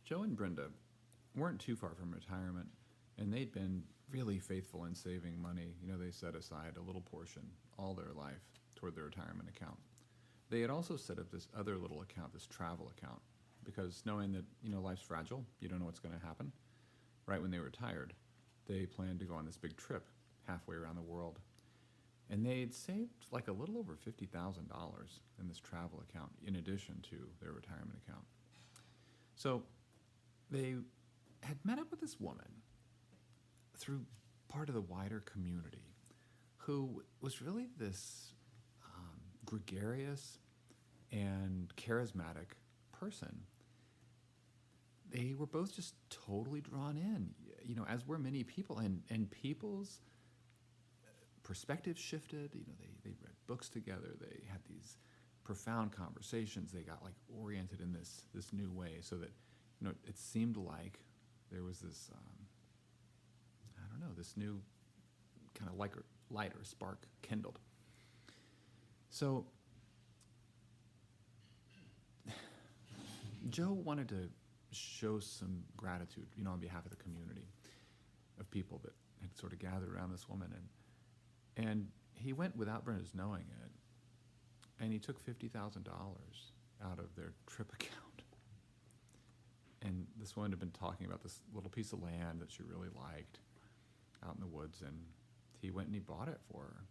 Joe and Brenda weren't too far from retirement, and they'd been really faithful in saving money. They set aside a little portion all their life toward their retirement account. They had also set up this other little account, this travel account, because knowing that, life's fragile, you don't know what's going to happen. Right when they retired, they planned to go on this big trip halfway around the world. And they'd saved like a little over $50,000 in this travel account in addition to their retirement account. So they had met up with this woman through part of the wider community who was really this gregarious and charismatic person. They were both just totally drawn in, as were many people, and people's perspectives shifted. They read books together. They had these profound conversations. They got like oriented in this new way, so that it seemed like there was this this new kind of light or spark kindled. So Joe wanted to show some gratitude, on behalf of the community of people that had sort of gathered around this woman, and he went without Brenda's knowing it, and he took $50,000 out of their trip account. And this woman had been talking about this little piece of land that she really liked out in the woods, and he went and he bought it for her,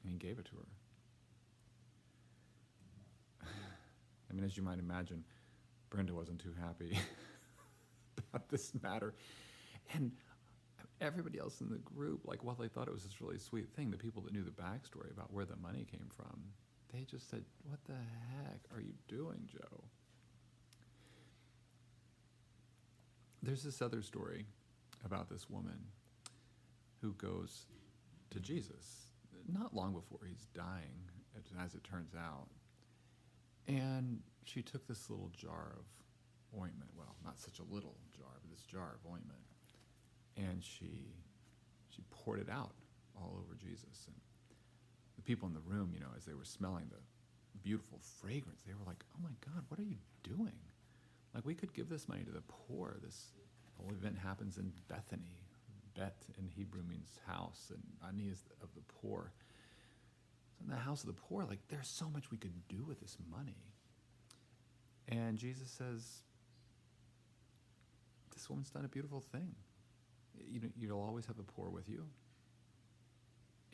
and he gave it to her. I mean, as you might imagine, Brenda wasn't too happy about this matter. And everybody else in the group, while they thought it was this really sweet thing, the people that knew the backstory about where the money came from, they just said, "What the heck are you doing, Joe?" There's this other story about this woman who goes to Jesus not long before he's dying, as it turns out. And she took this little jar of ointment, well, not such a little jar, but this jar of ointment, and she poured it out all over Jesus. And the people in the room, as they were smelling the beautiful fragrance, they were like, "Oh my God, what are you doing? We could give this money to the poor. This whole event happens in Bethany. Bet in Hebrew means house, and Ani is of the poor. So in the house of the poor, there's so much we could do with this money." And Jesus says, "This woman's done a beautiful thing. You'll always have the poor with you.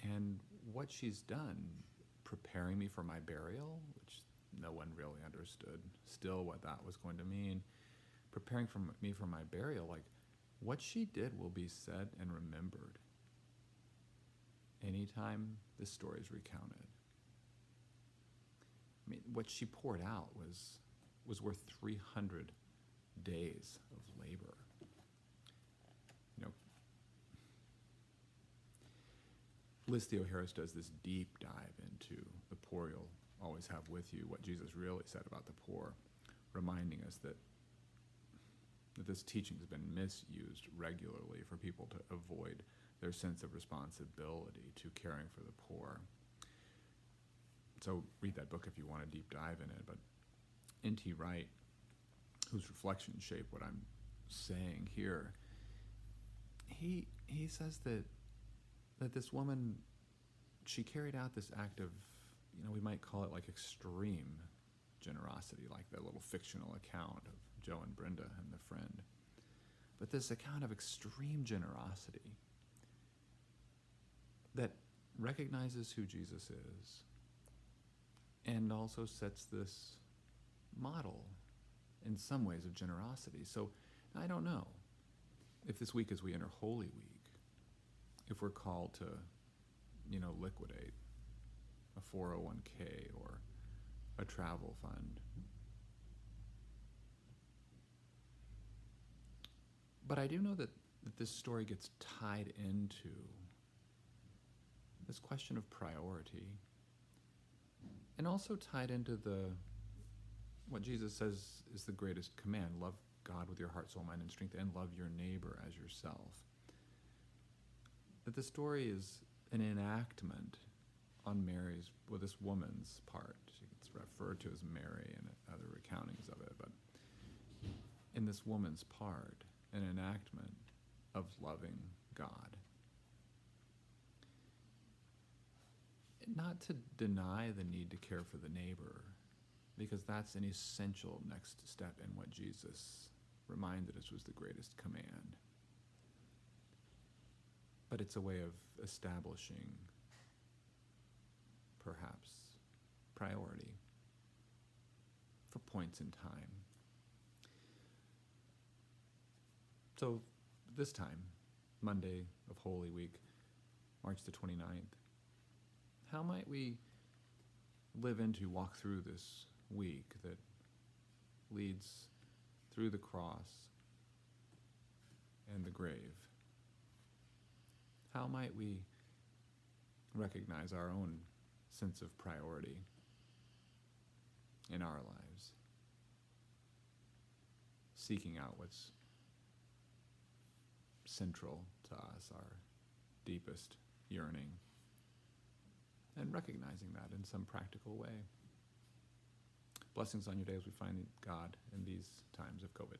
And what she's done, preparing me for my burial," which no one really understood still what that was going to mean, preparing me for my burial, what she did will be said and remembered anytime this story is recounted. I mean, what she poured out was worth 300 days of labor. Liz Theoharis does this deep dive into the poor you'll always have with you, what Jesus really said about the poor, reminding us that this teaching has been misused regularly for people to avoid their sense of responsibility to caring for the poor. So read that book if you want a deep dive in it. But N.T. Wright, whose reflections shape what I'm saying here, he says that this woman, she carried out this act of, we might call it extreme generosity, like that little fictional account of Joe and Brenda and the friend. But this account of extreme generosity that recognizes who Jesus is and also sets this model in some ways of generosity. So I don't know if this week as we enter Holy Week, if we're called to, liquidate a 401k or a travel fund. But I do know that this story gets tied into this question of priority, and also tied into what Jesus says is the greatest command: love God with your heart, soul, mind, and strength, and love your neighbor as yourself. That the story is an enactment on this woman's part. She gets referred to as Mary in other recountings of it, but in this woman's part an enactment of loving God. Not to deny the need to care for the neighbor, because that's an essential next step in what Jesus reminded us was the greatest command. But it's a way of establishing, perhaps, priority for points in time. So this time, Monday of Holy Week, March the 29th, how might we live into, walk through this week that leads through the cross and the grave? How might we recognize our own sense of priority in our lives, seeking out what's central to us, our deepest yearning, and recognizing that in some practical way? Blessings on your day as we find God in these times of COVID.